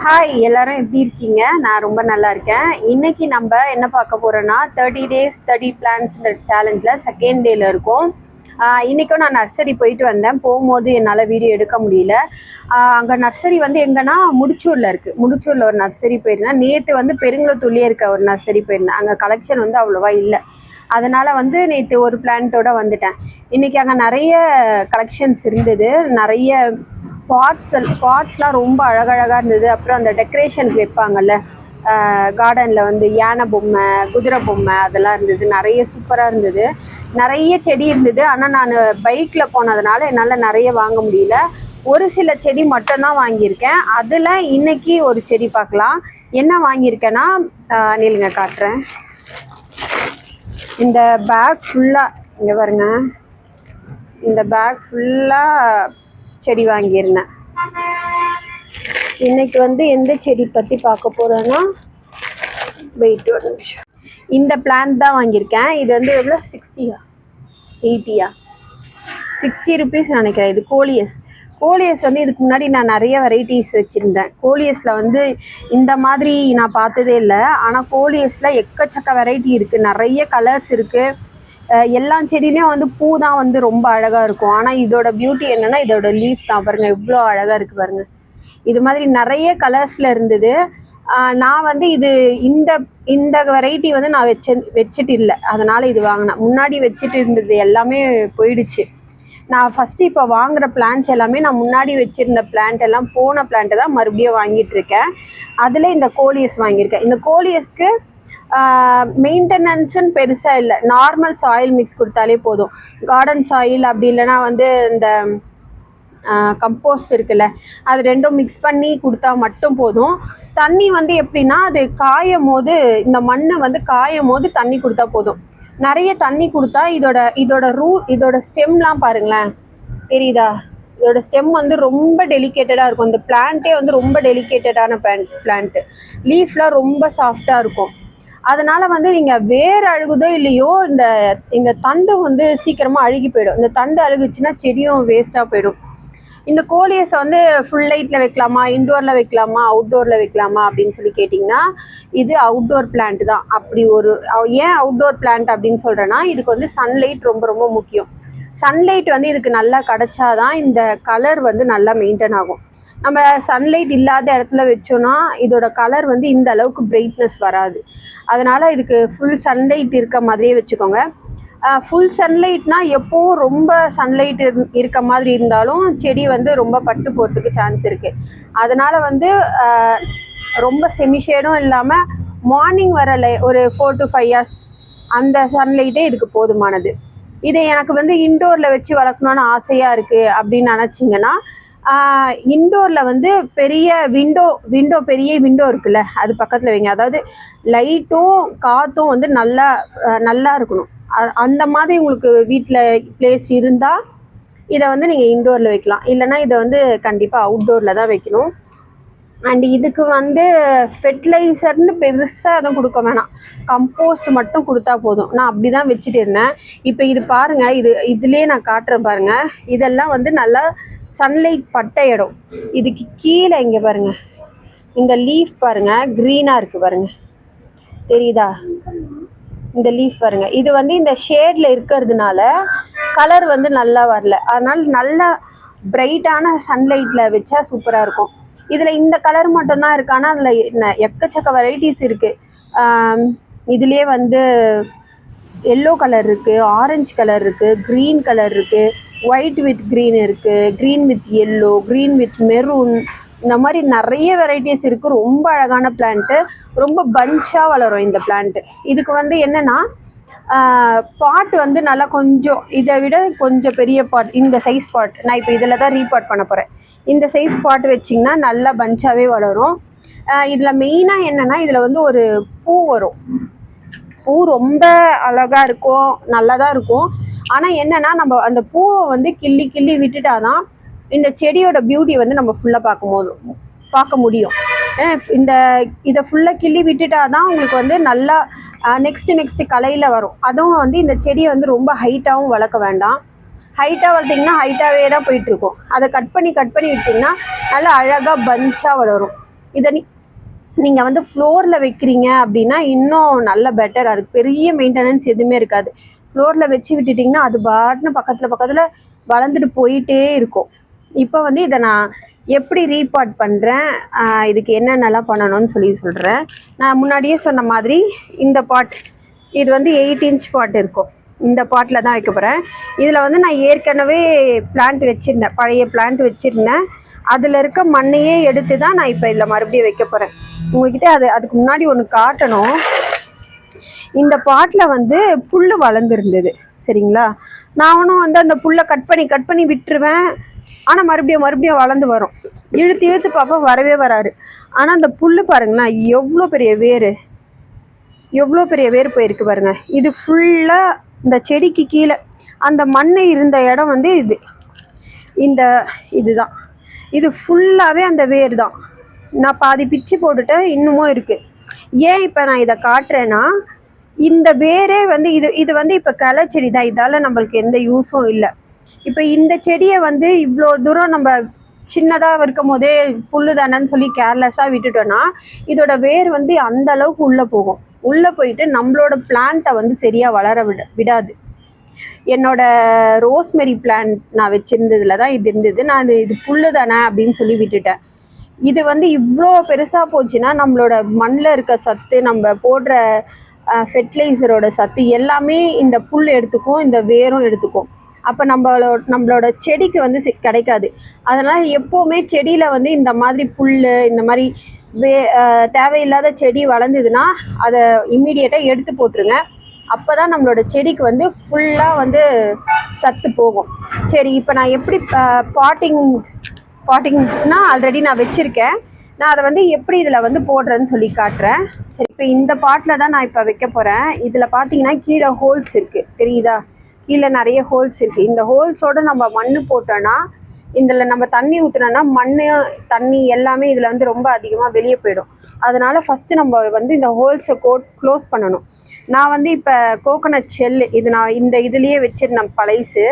Hi எல்லாரும் எப்படி இருக்கீங்க? நான் ரொம்ப நல்லா இருக்கேன். இன்னைக்கு நம்ம என்ன பார்க்க போறோம்னா 30 days 30 plants சேலஞ்சில் செகண்ட் டேல இருக்கோம். இன்றைக்கும் நான் நர்சரி போயிட்டு வந்தேன். போகும்போது என்னால் வீடியோ எடுக்க முடியல. அங்கே நர்சரி வந்து எங்கன்னா முடிச்சூரில் இருக்குது. முடிச்சூரில் ஒரு நர்சரி போயிருந்தேன். நேற்று வந்து பெருங்குளத்தூர்லேயே இருக்க ஒரு நர்சரி போயிருந்தேன். அங்கே கலெக்ஷன் வந்து அவ்வளோவா இல்லை. அதனால் வந்து நேற்று ஒரு பிளான்ட்டோடு வந்துட்டேன். இன்றைக்கி அங்கே நிறைய கலெக்ஷன்ஸ் இருந்தது. நிறைய பாட்ஸ்லாம் ரொம்ப அழகழகாக இருந்தது. அப்புறம் அந்த டெக்கரேஷனுக்கு வைப்பாங்கல்ல, கார்டனில் வந்து யானை பொம்மை, குதிரை பொம்மை அதெல்லாம் இருந்தது. நிறைய சூப்பராக இருந்தது. நிறைய செடி இருந்தது. ஆனால் நான் பைக்கில் போனதுனால என்னால் நிறைய வாங்க முடியல. ஒரு சில செடி மட்டும்தான் வாங்கியிருக்கேன். அதில் இன்னைக்கு ஒரு செடி பார்க்கலாம். என்ன வாங்கியிருக்கேன்னா, நீங்க காட்டுறேன். இந்த பேக் ஃபுல்லாக இங்கே பாருங்க, இந்த பேக் ஃபுல்லாக செடி வாங்கியிருந்தேன். இன்னைக்கு வந்து எந்த செடி பற்றி பார்க்க போகிறேன்னா, வெயிட் ஒரு நிமிஷம். இந்த பிளான்ட் தான் வாங்கியிருக்கேன். இது வந்து எவ்வளோ, 60 80 60 ருபீஸ் நினைக்கிறேன். இது கோலியஸ் வந்து இதுக்கு முன்னாடி நான் நிறைய வெரைட்டிஸ் வச்சுருந்தேன். கோலியஸில் வந்து இந்த மாதிரி நான் பார்த்ததே இல்லை. ஆனால் கோலியஸில் எக்கச்சக்க வெரைட்டி இருக்குது, நிறைய கலர்ஸ் இருக்குது. எல்லா செடியிலையும் வந்து பூ தான் வந்து ரொம்ப அழகாக இருக்கும். ஆனால் இதோட பியூட்டி என்னென்னா, இதோட லீஃப் தான் பாருங்கள் எவ்வளோ அழகாக இருக்குது பாருங்கள். இது மாதிரி நிறைய கலர்ஸில் இருந்தது. நான் வந்து இந்த வெரைட்டி வந்து நான் வச்சுட்டு இல்லை, அதனால் இது வாங்கினேன். முன்னாடி வச்சுட்டு இருந்தது எல்லாமே போயிடுச்சு. நான் ஃபஸ்ட்டு இப்போ வாங்குகிற பிளான்ஸ் எல்லாமே நான் முன்னாடி வச்சுருந்த பிளான்ட் எல்லாம் போன பிளான்ட்டை தான் மறுபடியும் வாங்கிட்டுருக்கேன். அதில் இந்த கோலியஸ் வாங்கியிருக்கேன். இந்த கோலியஸ்க்கு மெயின்டெனன்ஸுன்னு பெருசாக இல்லை. நார்மல் சாயில் மிக்ஸ் கொடுத்தாலே போதும். கார்டன் சாயில் அப்படி இல்லைனா வந்து இந்த கம்போஸ்ட் இருக்குல்ல, அது ரெண்டும் மிக்ஸ் பண்ணி கொடுத்தா மட்டும் போதும். தண்ணி வந்து எப்படின்னா, அது காயும் போது, இந்த மண் வந்து காயும் போது தண்ணி கொடுத்தா போதும். நிறைய தண்ணி கொடுத்தா இதோட ஸ்டெம்லாம் பாருங்களேன், தெரியுதா? இதோட ஸ்டெம் வந்து ரொம்ப டெலிகேட்டடாக இருக்கும். இந்த பிளான்ட்டே வந்து ரொம்ப டெலிகேட்டடான பிளான்ட்டு. லீஃப்லாம் ரொம்ப சாஃப்டாக இருக்கும். அதனால் வந்து நீங்கள் வேர் அழுகுதோ இல்லையோ, இந்த தண்டு வந்து சீக்கிரமாக அழுகி போயிடும். இந்த தண்டு அழுகுச்சுன்னா செடியும் வேஸ்ட்டாக போயிடும். இந்த கோலியஸை வந்து ஃபுல் லைட்டில் வைக்கலாமா, இன்டோரில் வைக்கலாமா, அவுட்டோரில் வைக்கலாமா அப்படின்னு சொல்லி கேட்டிங்கன்னா, இது அவுட்டோர் பிளான்ட் தான். ஏன் அவுட்டோர் பிளான்ட் அப்படின்னு சொல்கிறேன்னா, இதுக்கு வந்து சன்லைட் ரொம்ப ரொம்ப முக்கியம். சன்லைட் வந்து இதுக்கு நல்லா கிடச்சாதான் இந்த கலர் வந்து நல்லா மெயின்டைன் ஆகும். நம்ம சன்லைட் இல்லாத இடத்துல வச்சோன்னா இதோட கலர் வந்து இந்த அளவுக்கு பிரைட்னஸ் வராது. அதனால் இதுக்கு ஃபுல் சன்லைட் இருக்க மாதிரியே வச்சுக்கோங்க. ஃபுல் சன்லைட்னால் எப்போவும் ரொம்ப சன்லைட் இருக்க மாதிரி இருந்தாலும் செடி வந்து ரொம்ப பட்டு போகிறதுக்கு சான்ஸ் இருக்குது. அதனால் வந்து ரொம்ப செமிஷேடும் இல்லாமல் மார்னிங் வர ஒரு 4 to 5 hours அந்த சன்லைட்டே இதுக்கு போதுமானது. இதை எனக்கு வந்து இன்டோரில் வச்சு வளர்க்கணுன்னு ஆசையாக இருக்குது அப்படின்னு நினச்சிங்கன்னா, இன்டோரில் வந்து பெரிய விண்டோ இருக்குல்ல, அது பக்கத்தில் வைங்க. அதாவது லைட்டும் காற்றும் வந்து நல்லா இருக்கணும். அந்த மாதிரி உங்களுக்கு வீட்டில் பிளேஸ் இருந்தால் இதை வந்து நீங்கள் இன்டோரில் வைக்கலாம். இல்லைனா இதை வந்து கண்டிப்பாக அவுட்டோரில் தான் வைக்கணும். அண்ட் இதுக்கு வந்து ஃபெர்டிலைசர்னு பெருசாக எதுவும் கொடுக்க வேணாம், கம்போஸ்ட் மட்டும் கொடுத்தா போதும். நான் அப்படி தான் வச்சுட்டு இருந்தேன். இப்போ இது பாருங்கள், இதுலேயே நான் காட்டுறேன் பாருங்கள். இதெல்லாம் வந்து நல்லா சன்லைட் பட்ட இடம். இதுக்கு கீழே இங்கே பாருங்கள், இந்த லீஃப் பாருங்கள் க்ரீனாக இருக்குது பாருங்கள், தெரியுதா? இந்த லீஃப் பாருங்கள், இது வந்து இந்த ஷேடில் இருக்கிறதுனால கலர் வந்து நல்லா வரல. அதனால் நல்லா பிரைட்டான சன்லைட்டில் வச்சா சூப்பராக இருக்கும். இதில் இந்த கலர் மட்டும்தான் இருக்கு, ஆனால் அதில் எக்கச்சக்க வெரைட்டிஸ் இருக்குது. இதுலேயே வந்து எல்லோ கலர் இருக்குது, ஆரஞ்சு கலர் இருக்குது, க்ரீன் கலர் இருக்குது, ஒயிட் வித் க்ரீன் இருக்குது, green with yellow, green with maroon, இந்த மாதிரி நிறைய வெரைட்டிஸ் இருக்குது. ரொம்ப அழகான பிளான்ட்டு, ரொம்ப பஞ்சாக வளரும் இந்த பிளான்ட்டு. இதுக்கு வந்து என்னென்னா, பாட் வந்து நல்லா கொஞ்சம் இதை விட கொஞ்சம் பெரிய பாட், இந்த சைஸ் பாட், நான் இப்போ இதில் தான் ரீபாட் பண்ண போகிறேன். இந்த சைஸ் பாட் வச்சிங்கன்னா நல்லா பஞ்சாகவே வளரும். இதில் மெயினாக என்னென்னா, இதில் வந்து ஒரு பூ வரும். பூ ரொம்ப அழகாக இருக்கும், நல்லா தான் இருக்கும். ஆனால் என்னென்னா, நம்ம அந்த பூவை வந்து கிள்ளி விட்டுட்டாதான் இந்த செடியோட பியூட்டி வந்து நம்ம ஃபுல்லாக பார்க்க முடியும். இதை ஃபுல்லாக கிள்ளி விட்டுட்டாதான் உங்களுக்கு வந்து நல்லா நெக்ஸ்ட்டு கலையில் வரும். அதுவும் வந்து இந்த செடியை வந்து ரொம்ப ஹைட்டாகவும் வளர்க்க வேண்டாம். ஹைட்டாக வளர்த்திங்கன்னா ஹைட்டாகவே தான் போயிட்டுருக்கும். அதை கட் பண்ணி விட்டிங்கன்னா நல்லா அழகாக பஞ்சாக வளரும். இதை நீங்கள் வந்து ஃப்ளோரில் வைக்கிறீங்க அப்படின்னா இன்னும் நல்ல பெட்டர். அதுக்கு பெரிய மெயின்டெனன்ஸ் எதுவுமே இருக்காது. ஃப்ளோரில் வச்சு விட்டுட்டிங்கன்னா அது பாட்டுன்னு பக்கத்தில் வளர்ந்துட்டு போயிட்டே இருக்கும். இப்போ வந்து இதை நான் எப்படி ரீபாட் பண்ணுறேன், இதுக்கு என்னென்னலாம் பண்ணணும்னு சொல்கிறேன். நான் முன்னாடியே சொன்ன மாதிரி இந்த பாட் இது வந்து 8 இன்ச் பாட் இருக்கும். இந்த பாட்டில் தான் வைக்க போகிறேன். இதில் வந்து நான் ஏற்கனவே பிளான்ட் வச்சுருந்தேன், பழைய பிளான்ட் வச்சுருந்தேன். அதில் இருக்க மண்ணையே எடுத்து தான் நான் இப்போ இதில் மறுபடியும் வைக்க போகிறேன். உங்ககிட்ட அதுக்கு முன்னாடி ஒன்று காட்டணும். இந்த பாட்டில் வந்து புல் வளர்ந்துருந்தது, சரிங்களா? நானும் வந்து அந்த புல்லை கட் பண்ணி விட்டுருவேன். ஆனால் மறுபடியும் வளர்ந்து வரும். இழுத்து பார்ப்பா வரவே வராது. ஆனால் அந்த புல் பாருங்களேன், எவ்வளோ பெரிய வேர் போயிருக்கு பாருங்க. இது ஃபுல்லாக இந்த செடிக்கு கீழே அந்த மண் இருந்த இடம் வந்து இதுதான். இது ஃபுல்லாகவே அந்த வேர் தான். நான் பாதி பிச்சு போட்டுட்டேன், இன்னமும் இருக்குது. ஏன் இப்போ நான் இதை காட்டுறேன்னா, இந்த வேரே வந்து இது வந்து இப்போ களை செடி தான். இதால் நம்மளுக்கு எந்த யூஸும் இல்லை. இப்போ இந்த செடியை வந்து இவ்வளோ தூரம் நம்ம சின்னதாக இருக்கும் போதே புல்லு தானேன்னு சொல்லி கேர்லெஸ்ஸாக விட்டுட்டோன்னா இதோட வேர் வந்து அந்த அளவுக்கு உள்ளே போகும். உள்ளே போயிட்டு நம்மளோட பிளான்ட்டை வந்து சரியாக வளர விடாது. என்னோட ரோஸ்மெரி பிளான்ட் நான் வச்சுருந்ததுல தான் இது இருந்தது. நான் இது புல்லு தானே அப்படின்னு சொல்லி விட்டுட்டேன். இது வந்து இவ்வளோ பெருசாக போச்சுன்னா நம்மளோட மண்ணில் இருக்க சத்து, நம்ம போடுற ஃபெர்டிலைசரோட சத்து எல்லாமே இந்த புல் எடுத்துக்கும், இந்த வேரும் எடுத்துக்கும். அப்போ நம்மளோட செடிக்கு வந்து கிடைக்காது. அதனால் எப்போவுமே செடியில் வந்து இந்த மாதிரி புல், இந்த மாதிரி தேவையில்லாத செடி வளர்ந்ததுன்னா அதை இம்மீடியட்டாக எடுத்து போட்டுருங்க. அப்போ தான் நம்மளோட செடிக்கு வந்து ஃபுல்லாக வந்து சத்து போகும். சரி, இப்போ நான் எப்படி பாட்டிங் மிக்ஸ்னால் ஆல்ரெடி நான் வச்சுருக்கேன். நான் அதை வந்து எப்படி இதில் வந்து போடுறேன்னு சொல்லி காட்டுறேன். சரி, இப்போ இந்த பாட்டில் தான் நான் இப்போ வைக்க போகிறேன். இதில் பார்த்தீங்கன்னா கீழே ஹோல்ஸ் இருக்குது, தெரியுதா? கீழே நிறைய ஹோல்ஸ் இருக்குது. இந்த ஹோல்ஸோடு நம்ம மண் போட்டோன்னா, இதில் நம்ம தண்ணி ஊற்றுனோன்னா மண் தண்ணி எல்லாமே இதில் வந்து ரொம்ப அதிகமாக வெளியே போயிடும். அதனால் ஃபஸ்ட்டு நம்ம வந்து இந்த ஹோல்ஸை க்ளோஸ் பண்ணணும். நான் வந்து இப்போ கோகோனட் ஷெல் இது நான் இந்த இதுலேயே வச்சுருந்தேன் பழைசு,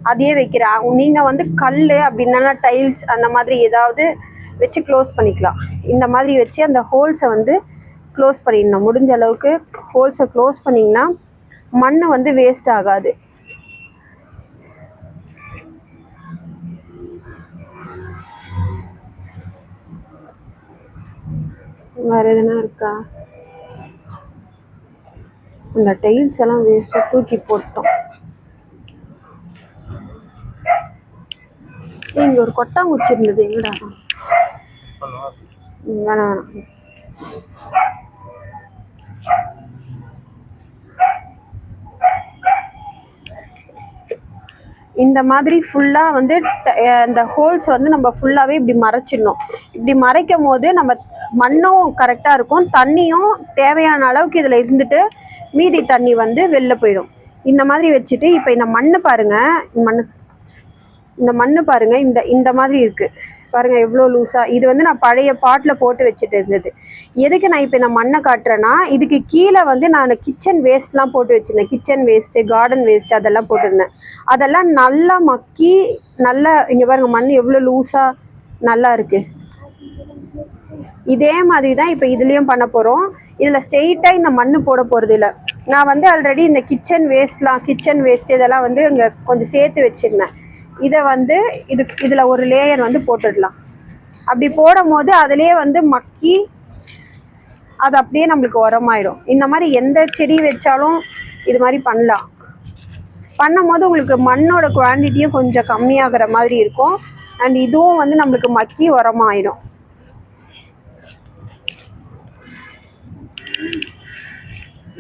அதையே வைக்கிறேன். நீங்கள் வந்து கல் அப்படின்னா டைல்ஸ் அந்த மாதிரி ஏதாவது வச்சு க்ளோஸ் பண்ணிக்கலாம். இந்த மாதிரி வச்சு அந்த ஹோல்ஸை வந்து க்ளோஸ் பண்ணிடணும். முடிஞ்ச அளவுக்கு ஹோல்ஸை க்ளோஸ் பண்ணிங்கன்னா மண் வந்து வேஸ்ட் ஆகாது. வேறு எதுனா இருக்கா? இந்த டைல்ஸ் எல்லாம் வேஸ்ட்டாக தூக்கி போட்டோம். இங்கே ஒரு கொட்டாங்குச்சி இருந்தது, எங்கடா? வேணாம். இந்த மாதிரி ஃபுல்லாக வந்து இந்த ஹோல்ஸ் வந்து நம்ம ஃபுல்லாகவே இப்படி மறைச்சிடணும். இப்படி மறைக்கும் போது நம்ம மண்ணும் கரெக்டாக இருக்கும், தண்ணியும் தேவையான அளவுக்கு இதில் இருந்துட்டு மீதி தண்ணி வந்து வெளில போயிடும். இந்த மாதிரி வச்சுட்டு இப்போ இந்த மண் பாருங்கள், இந்த மண் பாருங்கள், இந்த மாதிரி இருக்குது பாருங்கள் எவ்வளோ லூஸாக. இது வந்து நான் பழைய பாட்டில் போட்டு வச்சுட்டு இருந்தது. எதுக்கு நான் இப்போ இந்த மண்ணை காட்டுறேன்னா, இதுக்கு கீழே வந்து நான் கிச்சன் வேஸ்ட்லாம் போட்டு வச்சுருந்தேன். கிச்சன் வேஸ்ட்டு, கார்டன் வேஸ்ட்டு அதெல்லாம் போட்டிருந்தேன். அதெல்லாம் நல்லா மக்கி நல்லா இங்கே பாருங்கள் மண் எவ்வளோ லூஸாக நல்லா இருக்குது. இதே மாதிரி தான் இப்போ இதுலேயும் பண்ண போகிறோம். இதில் ஸ்ட்ரெயிட்டாக இந்த மண் போட போகிறது இல்லை. நான் வந்து ஆல்ரெடி இந்த கிச்சன் வேஸ்ட் இதெல்லாம் வந்து இங்கே கொஞ்சம் சேர்த்து வச்சுருந்தேன். இதை வந்து இதில் ஒரு லேயர் வந்து போட்டுடலாம். அப்படி போடும் போது அதிலே வந்து மக்கி அது அப்படியே நம்மளுக்கு உரமாயிடும். இந்த மாதிரி எந்த செடி வச்சாலும் இது மாதிரி பண்ணலாம். பண்ணும் போது உங்களுக்கு மண்ணோட குவான்டிட்டியும் கொஞ்சம் கம்மியாகிற மாதிரி இருக்கும். அண்ட் இதுவும் வந்து நம்மளுக்கு மக்கி உரமாயிடும்.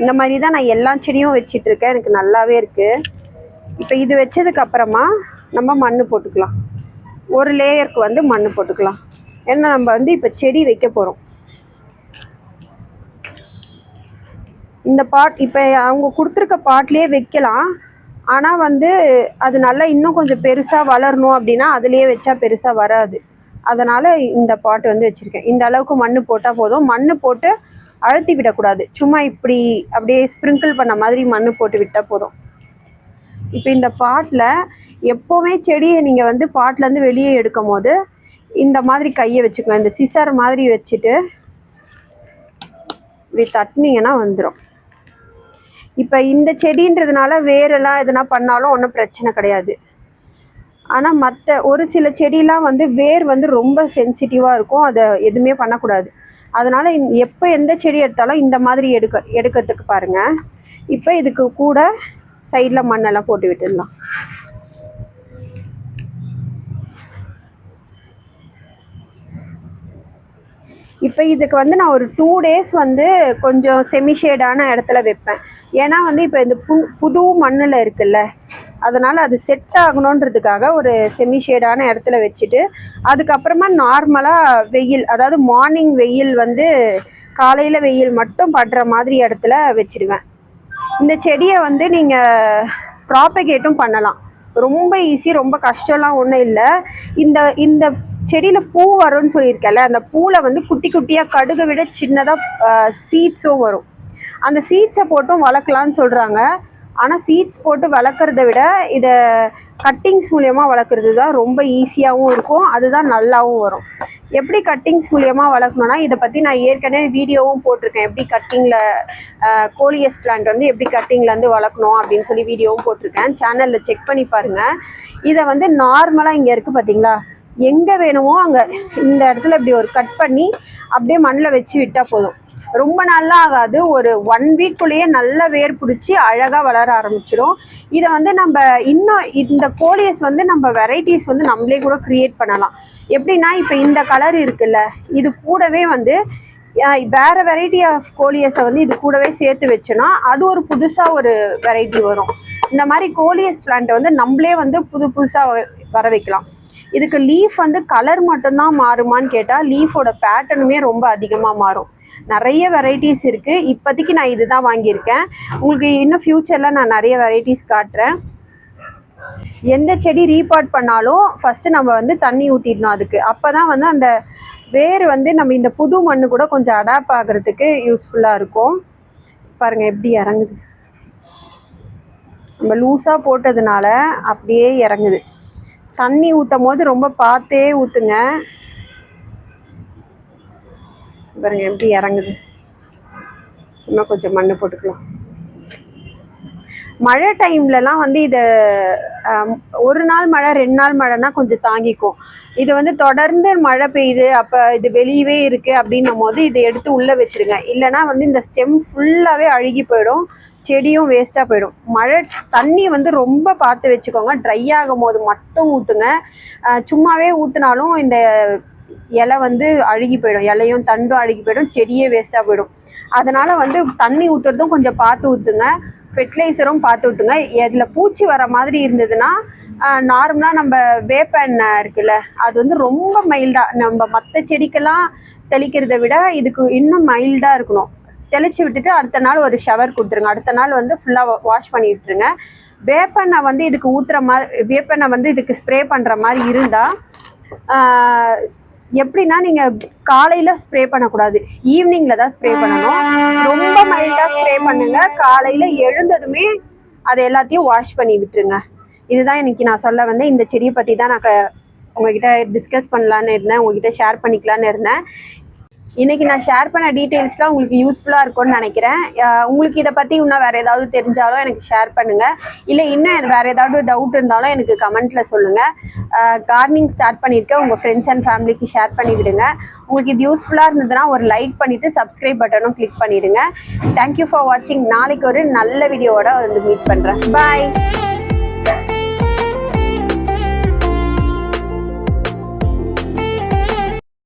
இந்த மாதிரி தான் நான் எல்லா செடியும் வச்சிட்ருக்கேன். எனக்கு நல்லாவே இருக்குது. இப்போ இது வச்சதுக்கு அப்புறமா நம்ம மண் போட்டுக்கலாம். ஒரு லேயருக்கு வந்து மண் போட்டுக்கலாம். ஏன்னா நம்ம வந்து இப்போ செடி வைக்க போகிறோம். இந்த பாட் இப்போ அவங்க கொடுத்துருக்க பாட்லேயே வைக்கலாம். ஆனால் வந்து அது நல்லா இன்னும் கொஞ்சம் பெருசாக வளரணும் அப்படின்னா அதுலேயே வச்சா பெருசாக வராது. அதனால் இந்த பாட் வந்து வச்சுருக்கேன். இந்த அளவுக்கு மண் போட்டால் போதும். மண் போட்டு அழுத்தி விடக்கூடாது. சும்மா இப்படி அப்படியே ஸ்ப்ரிங்கிள் பண்ண மாதிரி மண் போட்டு விட்டால் போதும். இப்போ இந்த பாட்டில் எப்போவுமே செடியை நீங்கள் வந்து பாட்டிலேருந்து வெளியே எடுக்கும் போது இந்த மாதிரி கையை வச்சுக்கோங்க, இந்த சிசர் மாதிரி வச்சுட்டு இப்படி தட்டினீங்கன்னா வந்துடும். இப்போ இந்த செடின்றதுனால வேரெல்லாம் எதுனா பண்ணாலும் ஒன்றும் பிரச்சனை கிடையாது. ஆனால் மற்ற ஒரு சில செடியெலாம் வந்து வேர் வந்து ரொம்ப சென்சிட்டிவாக இருக்கும், அதை எதுவுமே பண்ணக்கூடாது. அதனால் எப்போ எந்த செடி எடுத்தாலும் இந்த மாதிரி எடுக்கிறதுக்கு பாருங்கள். இப்போ இதுக்கு கூட சைடில் மண்ணெல்லாம் போட்டு விட்டுடலாம். இப்போ இதுக்கு வந்து நான் ஒரு 2 days வந்து கொஞ்சம் செமிஷேடான இடத்துல வைப்பேன். ஏன்னா வந்து இப்போ இந்த புது மண்ணில் இருக்குல்ல, அதனால் அது செட் ஆகணுன்றதுக்காக ஒரு செமிஷேடான இடத்துல வச்சுட்டு அதுக்கப்புறமா நார்மலாக வெயில், அதாவது மார்னிங் வெயில் வந்து காலையில் வெயில் மட்டும் படுற மாதிரி இடத்துல வச்சிடுவேன். இந்த செடியை வந்து நீங்கள் ப்ராபகேட்டும் பண்ணலாம், ரொம்ப ஈஸி, ரொம்ப கஷ்டம்லாம் ஒன்றும் இல்லை. இந்த செடியில் பூ வரும்னு சொல்லியிருக்கேன்ல, அந்த பூவில் வந்து குட்டி குட்டியாக கடுகை விட சின்னதாக சீட்ஸும் வரும். அந்த சீட்ஸை போட்டும் வளர்க்கலான்னு சொல்கிறாங்க. ஆனால் சீட்ஸ் போட்டு வளர்க்குறத விட இதை கட்டிங்ஸ் மூலியமாக வளர்க்குறது தான் ரொம்ப ஈஸியாகவும் இருக்கும், அதுதான் நல்லாவும் வரும். எப்படி கட்டிங்ஸ் மூலியமாக வளர்க்கணுன்னா இதை பற்றி நான் ஏற்கனவே வீடியோவும் போட்டிருக்கேன். எப்படி கட்டிங்கில் கோலியஸ் பிளான்ட் வந்து எப்படி கட்டிங்லேருந்து வளர்க்கணும் அப்படின்னு சொல்லி வீடியோவும் போட்டிருக்கேன், சேனலில் செக் பண்ணி பாருங்கள். இதை வந்து நார்மலாக இங்கே இருக்குது பார்த்தீங்களா, எங்கே வேணுமோ அங்கே இந்த இடத்துல இப்படி ஒரு கட் பண்ணி அப்படியே மண்ணில் வச்சு விட்டால் போதும். ரொம்ப நல்லா ஆகாது, ஒரு 1 weekக்குள்ளேயே நல்ல வேர் பிடிச்சி அழகாக வளர ஆரம்பிச்சிடும். இதை வந்து நம்ம இன்னும் இந்த கோலியஸ் வந்து நம்ம வெரைட்டிஸ் வந்து நம்மளே கூட க்ரியேட் பண்ணலாம். எப்படின்னா இப்போ இந்த கலர் இருக்குல்ல, இது கூடவே வந்து வேறு வெரைட்டி ஆஃப் கோலியஸை வந்து இது கூடவே சேர்த்து வச்சோன்னா அது ஒரு புதுசாக ஒரு வெரைட்டி வரும். இந்த மாதிரி கோலியஸ் பிளான்ட்டை வந்து நம்மளே வந்து புதுசாக வர வைக்கலாம். இதுக்கு லீஃப் வந்து கலர் மட்டும்தான் மாறுமான்னு கேட்டால் லீஃபோட பேட்டர்னுமே ரொம்ப அதிகமாக மாறும். நிறைய வெரைட்டிஸ் இருக்குது. இப்போதைக்கு நான் இது தான் வாங்கியிருக்கேன். உங்களுக்கு இன்னும் ஃப்யூச்சரில் நான் நிறைய வெரைட்டிஸ் காட்டுறேன். எந்த செடி ரீபாட் பண்ணாலும் ஃபஸ்ட்டு நம்ம வந்து தண்ணி ஊற்றிடணும் அதுக்கு. அப்போ தான் வந்து அந்த வேர் வந்து நம்ம இந்த புது மண்ணு கூட கொஞ்சம் அடாப்ட் ஆகிறதுக்கு யூஸ்ஃபுல்லாக இருக்கும். பாருங்கள் எப்படி இறங்குது, நம்ம லூஸாக போட்டதுனால அப்படியே இறங்குது. தண்ணி ஊற்றும் போது ரொம்ப பார்த்தே ஊற்றுங்க. பாருங்க எப்படி இறங்குது. இன்னும் கொஞ்சம் மண்ணு போட்டுக்கலாம். மழை டைம்லலாம் வந்து இதை ஒரு நாள் மழை 2 நாள் மழைனா கொஞ்சம் தாங்கிக்கும். இது வந்து தொடர்ந்து மழை பெய்யுது, அப்போ இது வெளியவே இருக்குது அப்படின்னும் போது இதை எடுத்து உள்ளே வச்சுருங்க. இல்லைனா வந்து இந்த ஸ்டெம் ஃபுல்லாகவே அழுகி போயிடும், செடியும் வேஸ்ட்டாக போயிடும். மழை தண்ணி வந்து ரொம்ப பார்த்து வச்சுக்கோங்க, ட்ரை ஆகும் போது மட்டும் ஊற்றுங்க. சும்மாவே ஊற்றினாலும் இந்த இலை வந்து அழுகி போயிடும், இலையும் தண்டும் அழுகி போயிடும், செடியே வேஸ்ட்டாக போயிடும். அதனால் வந்து தண்ணி ஊற்றுறதும் கொஞ்சம் பார்த்து ஊற்றுங்க, ஃபெர்டிலைசரும் பார்த்து ஊற்றுங்க. இதில் பூச்சி வர மாதிரி இருந்ததுன்னா நார்மலாக நம்ம வேப்ப எண்ணெய் இருக்குல்ல, அது வந்து ரொம்ப மைல்டாக, நம்ம மற்ற செடிக்கெல்லாம் தெளிக்கிறத விட இதுக்கு இன்னும் மைல்டாக இருக்கணும். தெளித்து விட்டுட்டு அடுத்த நாள் ஒரு ஷவர் கொடுத்துருங்க. அடுத்த நாள் வந்து ஃபுல்லாக வாஷ் பண்ணி விட்டுருங்க. வேப்பெண்ணெய் வந்து இதுக்கு ஊற்றுற மாதிரி, வேப்பெண்ணெய் வந்து இதுக்கு ஸ்ப்ரே பண்ணுற மாதிரி இருந்தால் எப்படின்னா நீங்கள் காலையில் ஸ்ப்ரே பண்ணக்கூடாது, ஈவினிங்கில் தான் ஸ்ப்ரே பண்ணணும். ரொம்ப மைல்டாக ஸ்ப்ரே பண்ணுங்க. காலையில் எழுந்ததுமே அதை எல்லாத்தையும் வாஷ் பண்ணி விட்டுருங்க. இதுதான் இன்னைக்கு நான் சொல்ல வந்தேன். இந்த செடியை பற்றி தான் நான் உங்ககிட்ட டிஸ்கஸ் பண்ணலான்னு இருந்தேன், உங்ககிட்ட ஷேர் பண்ணிக்கலான்னு இருந்தேன். இன்றைக்கி நான் ஷேர் பண்ண டீட்டெயில்ஸ்லாம் உங்களுக்கு யூஸ்ஃபுல்லாக இருக்கும்னு நினைக்கிறேன். உங்களுக்கு இதை பற்றி இன்னும் வேறு ஏதாவது தெரிஞ்சாலும் எனக்கு ஷேர் பண்ணுங்கள். இல்லை இன்னும் வேறு ஏதாவது டவுட் இருந்தாலும் எனக்கு கமெண்ட்டில் சொல்லுங்கள். கார்டனிங் ஸ்டார்ட் பண்ணியிருக்கேன், உங்கள் ஃப்ரெண்ட்ஸ் அண்ட் ஃபேமிலிக்கு ஷேர் பண்ணிவிடுங்க. உங்களுக்கு இது யூஸ்ஃபுல்லாக இருந்ததுன்னா ஒரு லைக் பண்ணிவிட்டு சப்ஸ்கிரைப் பட்டனும் கிளிக் பண்ணிவிடுங்க. தேங்க்யூ ஃபார் வாட்சிங். நாளைக்கு ஒரு நல்ல வீடியோவோட வந்து மீட் பண்ணுறேன். பாய்.